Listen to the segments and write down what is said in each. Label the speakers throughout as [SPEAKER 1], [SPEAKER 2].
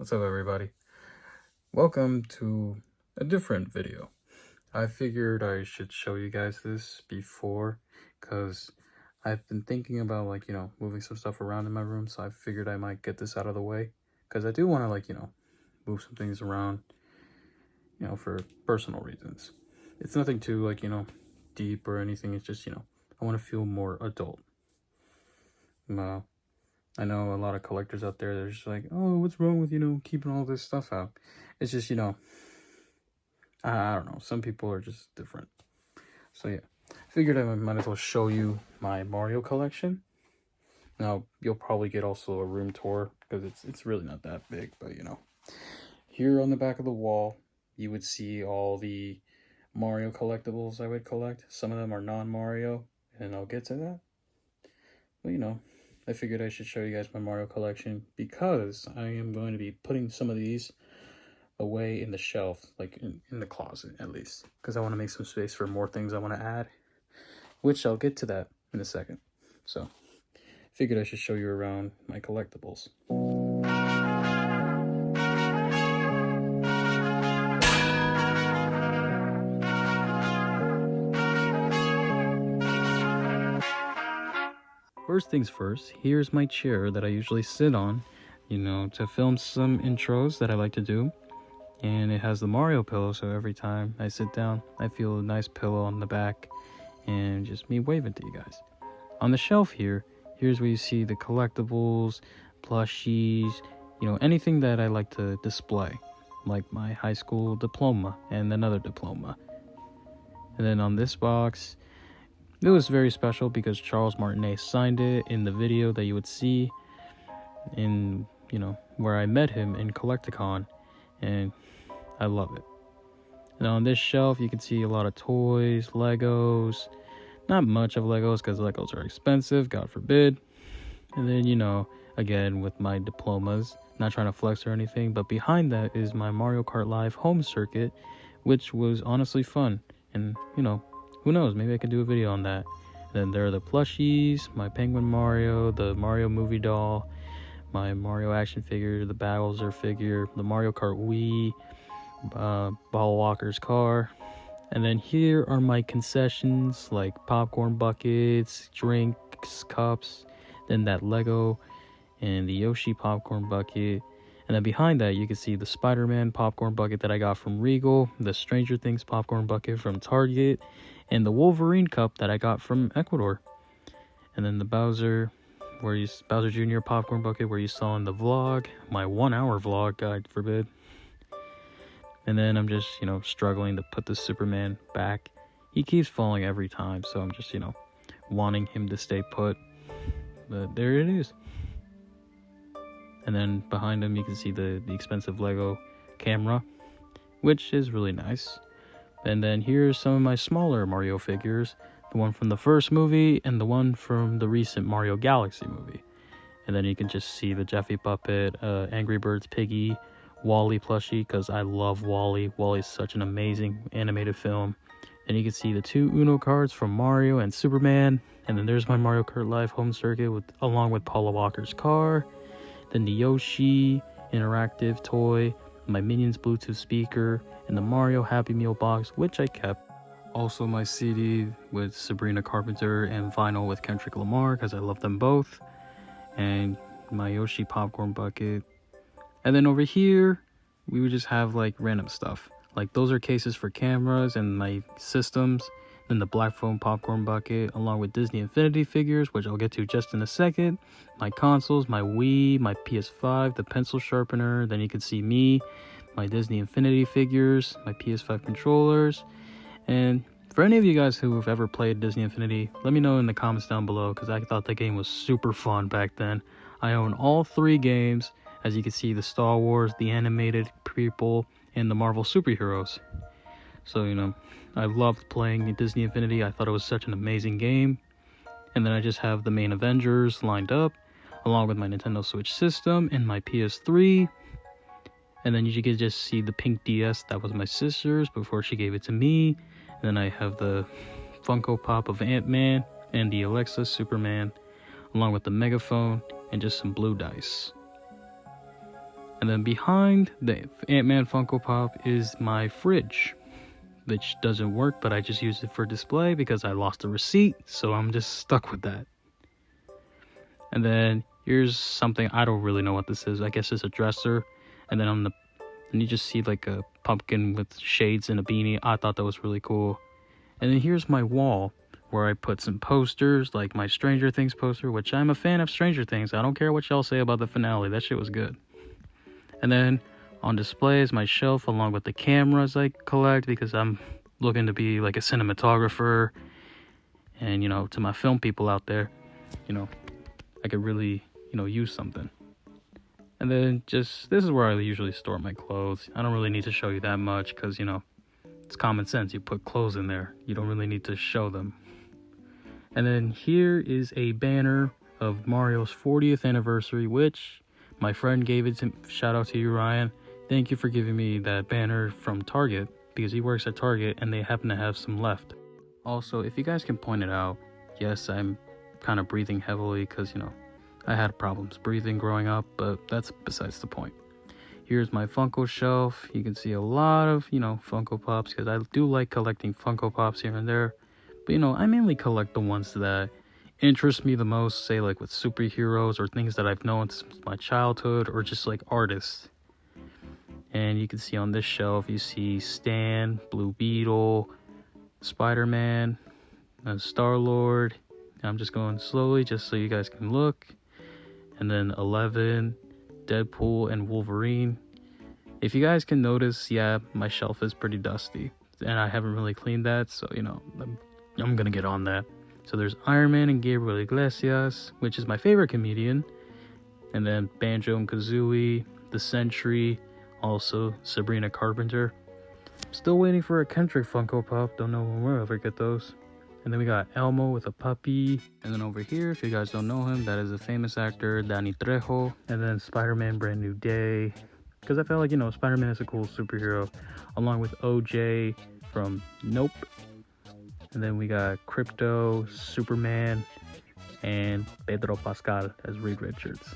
[SPEAKER 1] What's up, everybody? Welcome to a different video. I figured I should show you guys this before because I've been thinking about moving some stuff around in my room, so I figured I might get this out of the way because I do want to move some things around, for personal reasons. It's nothing too deep or anything. It's just, I want to feel more adult. I know a lot of collectors out there, they're just like, oh, what's wrong with, keeping all this stuff out? It's just, I don't know. Some people are just different. So, yeah. Figured I might as well show you my Mario collection. Now, you'll probably get also a room tour because it's really not that big. But, here on the back of the wall, you would see all the Mario collectibles I would collect. Some of them are non-Mario, and I'll get to that. But, I figured I should show you guys my Mario collection because I am going to be putting some of these away in the shelf, like in the closet at least, because I want to make some space for more things I want to add, which I'll get to that in a second. So, figured I should show you around my collectibles. First things first, here's my chair that I usually sit on, to film some intros that I like to do. And it has the Mario pillow, so every time I sit down, I feel a nice pillow on the back and just me waving to you guys. On the shelf here's where you see the collectibles, plushies, anything that I like to display, like my high school diploma and another diploma. And then on this box, it was very special because Charles Martinet signed it in the video that you would see in, where I met him in Collecticon, and I love it. And on this shelf, you can see a lot of toys, Legos. Not much of Legos because Legos are expensive, God forbid. And then, again, with my diplomas, not trying to flex or anything, but behind that is my Mario Kart Live home circuit, which was honestly fun. And, who knows, maybe I could do a video on that. And then there are the plushies, my Penguin Mario, the Mario movie doll, my Mario action figure, the Bowser figure, the Mario Kart Wii, Paul Walker's car. And then here are my concessions like popcorn buckets, drinks, cups, then that Lego and the Yoshi popcorn bucket. And then behind that you can see the Spider-Man popcorn bucket that I got from Regal, the Stranger Things popcorn bucket from Target, and the Wolverine cup that I got from Ecuador. And then the Bowser Jr. popcorn bucket where you saw in the vlog, my 1 hour vlog, God forbid. And then I'm just, struggling to put the Superman back. He keeps falling every time, so I'm just, wanting him to stay put. But there it is. And then behind him you can see the expensive Lego camera, which is really nice. And then here's some of my smaller Mario figures, the one from the first movie and the one from the recent Mario Galaxy movie. And then you can just see the Jeffy Puppet, Angry Birds Piggy, WALL-E plushie, because I love WALL-E. WALL-E's such an amazing animated film. And you can see the 2 Uno cards from Mario and Superman. And then there's my Mario Kart Live home circuit along with Paula Walker's car. Then the Yoshi interactive toy, my Minions Bluetooth speaker, and the Mario Happy Meal box, which I kept. Also my CD with Sabrina Carpenter and vinyl with Kendrick Lamar, because I love them both. And my Yoshi popcorn bucket. And then over here, we would just have like random stuff. Like those are cases for cameras and my systems. Then the black foam popcorn bucket, along with Disney Infinity figures, which I'll get to just in a second. My consoles, my Wii, my PS5, the pencil sharpener. Then you can see me, my Disney Infinity figures, my PS5 controllers. And for any of you guys who have ever played Disney Infinity, let me know in the comments down below, because I thought the game was super fun back then. I own all 3 games. As you can see, the Star Wars, the animated people, and the Marvel superheroes. So, I loved playing Disney Infinity. I thought it was such an amazing game. And then I just have the main Avengers lined up, along with my Nintendo Switch system and my PS3. And then you can just see the pink DS that was my sister's before she gave it to me. And then I have the Funko Pop of Ant-Man and the Alexa Superman, along with the megaphone and just some blue dice. And then behind the Ant-Man Funko Pop is my fridge, which doesn't work, but I just use it for display because I lost the receipt, so I'm just stuck with that. And then here's something, I don't really know what this is. I guess it's a dresser. And then and you just see like a pumpkin with shades and a beanie. I thought that was really cool. And then here's my wall where I put some posters, like my Stranger Things poster, which I'm a fan of Stranger Things. I don't care what y'all say about the finale. That shit was good. And then on display is my shelf along with the cameras I collect because I'm looking to be like a cinematographer. And, to my film people out there, I could really, use something. And then this is where I usually store my clothes. I don't really need to show you that much because, it's common sense. You put clothes in there. You don't really need to show them. And then here is a banner of Mario's 40th anniversary, which my friend gave it to. Shout out to you, Ryan. Thank you for giving me that banner from Target because he works at Target and they happen to have some left. Also, if you guys can point it out, yes, I'm kind of breathing heavily because, I had problems breathing growing up, but that's besides the point. Here's my Funko shelf. You can see a lot of, Funko Pops because I do like collecting Funko Pops here and there. But, I mainly collect the ones that interest me the most, say like with superheroes or things that I've known since my childhood or just like artists. And you can see on this shelf, you see Stan, Blue Beetle, Spider-Man, Star-Lord. I'm just going slowly just so you guys can look. And then 11, Deadpool, and Wolverine. If you guys can notice, yeah, my shelf is pretty dusty. And I haven't really cleaned that, so, I'm gonna get on that. So there's Iron Man and Gabriel Iglesias, which is my favorite comedian. And then Banjo and Kazooie, The Sentry, also Sabrina Carpenter. Still waiting for a Kendrick Funko Pop, don't know when we'll ever get those. And then we got Elmo with a puppy. And then over here, if you guys don't know him, that is a famous actor, Danny Trejo. And then Spider-Man Brand New Day. Because I felt like, Spider-Man is a cool superhero. Along with OJ from Nope. And then we got Crypto, Superman, and Pedro Pascal as Reed Richards.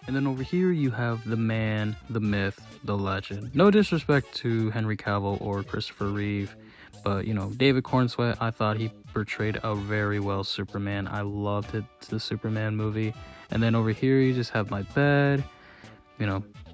[SPEAKER 1] And then over here you have the man, the myth, the legend. No disrespect to Henry Cavill or Christopher Reeve, but David Cornsweet, I thought he portrayed a very well Superman. I loved it, the Superman movie. And then over here you just have my bed.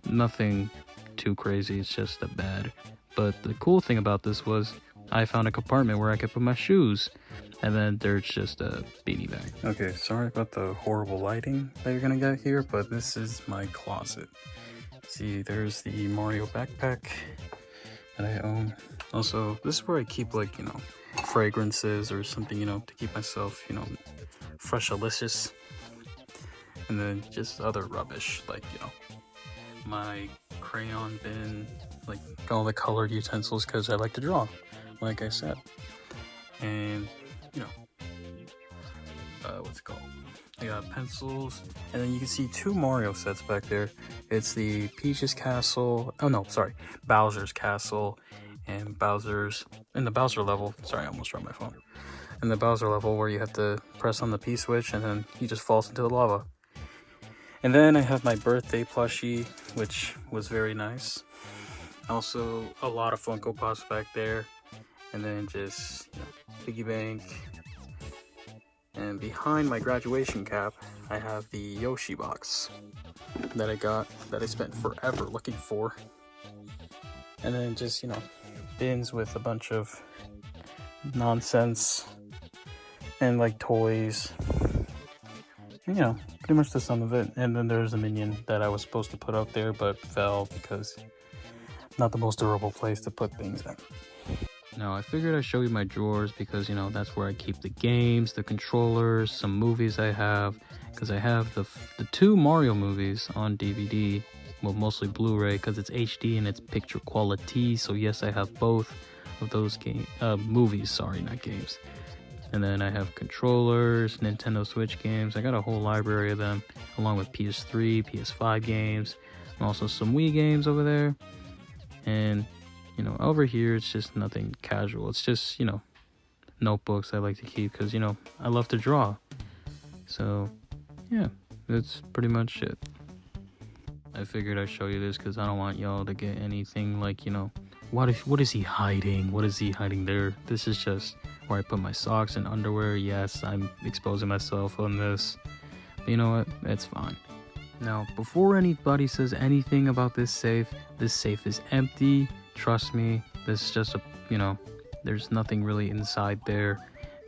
[SPEAKER 1] Nothing too crazy, it's just a bed. But the cool thing about this was I found a compartment where I could put my shoes. And then there's just a beanie bag. Okay, sorry about the horrible lighting that you're gonna get here, but this is my closet. See, there's the Mario backpack that I own. Also, this is where I keep like, fragrances or something, to keep myself, fresh delicious. And then just other rubbish, like, my crayon bin, like all the colored utensils because I like to draw, like I said. And what's it called? I got pencils, and then you can see two Mario sets back there. It's the Peach's Castle. Oh no, sorry, Bowser's Castle, and Bowser's in the Bowser level. Sorry, I almost dropped my phone. In the Bowser level, where you have to press on the P switch, and then he just falls into the lava. And then I have my birthday plushie, which was very nice. Also, a lot of Funko Pops back there, and then just piggy bank. And behind my graduation cap, I have the Yoshi box that I got, that I spent forever looking for. And then just, bins with a bunch of nonsense and like toys. And, pretty much the sum of it. And then there's a minion that I was supposed to put out there, but fell because not the most durable place to put things in. Now, I figured I'd show you my drawers because, that's where I keep the games, the controllers, some movies I have. Because I have the two Mario movies on DVD, well, mostly Blu-ray because it's HD and it's picture quality. So yes, I have both of those movies, sorry, not games. And then I have controllers, Nintendo Switch games. I got a whole library of them, along with PS3, PS5 games, and also some Wii games over there. And over here, it's just nothing casual. It's just, notebooks I like to keep because, I love to draw. So, yeah, that's pretty much it. I figured I'd show you this because I don't want y'all to get anything like, you know, what is he hiding? What is he hiding there? This is just where I put my socks and underwear. Yes, I'm exposing myself on this. But you know what? It's fine. Now, before anybody says anything about this safe is empty. Trust me, this is just a, you know, there's nothing really inside there.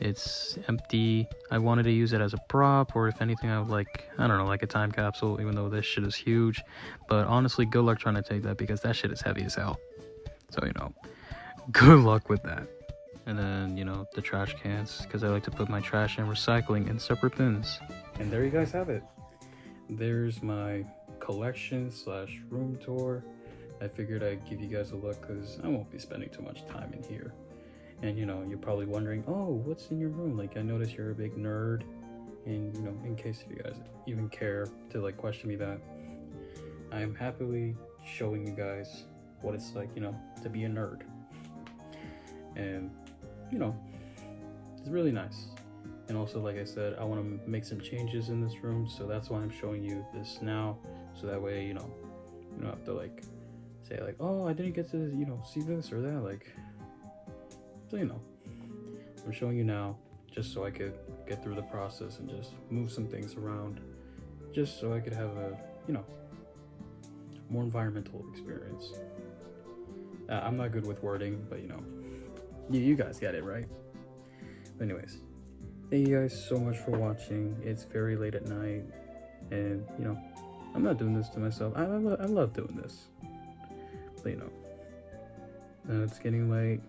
[SPEAKER 1] It's empty. I wanted to use it as a prop, or if anything, I would like, I don't know, like a time capsule, even though this shit is huge. But honestly, good luck trying to take that because that shit is heavy as hell. So, you know, good luck with that. And then, you know, the trash cans, because I like to put my trash and recycling in separate bins. And there you guys have it. There's my collection / room tour. I figured I'd give you guys a look because I won't be spending too much time in here. And you know, you're probably wondering, oh, what's in your room? Like, I notice you're a big nerd. And you know, in case if you guys even care to like question me that, I'm happily showing you guys what it's like, you know, to be a nerd. And you know, it's really nice. And also, like I said, I want to make some changes in this room, so that's why I'm showing you this now, so that way, you know, you don't have to like say like, oh, I didn't get to, you know, see this or that. Like, so you know, I'm showing you now just so I could get through the process and just move some things around, just so I could have a, you know, more environmental experience. I'm not good with wording, but you know, you guys get it, right? But anyways, thank you guys so much for watching. It's very late at night, and you know, I'm not doing this to myself. I love doing this, but you know, it's getting late.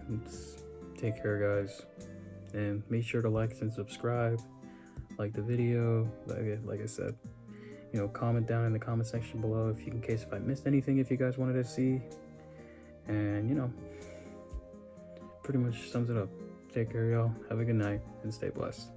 [SPEAKER 1] Let's take care, guys, and make sure to like and subscribe, like the video, like I said, you know, comment down in the comment section below if you, in case if I missed anything, if you guys wanted to see. And you know, pretty much sums it up. Take care, y'all. Have a good night and stay blessed.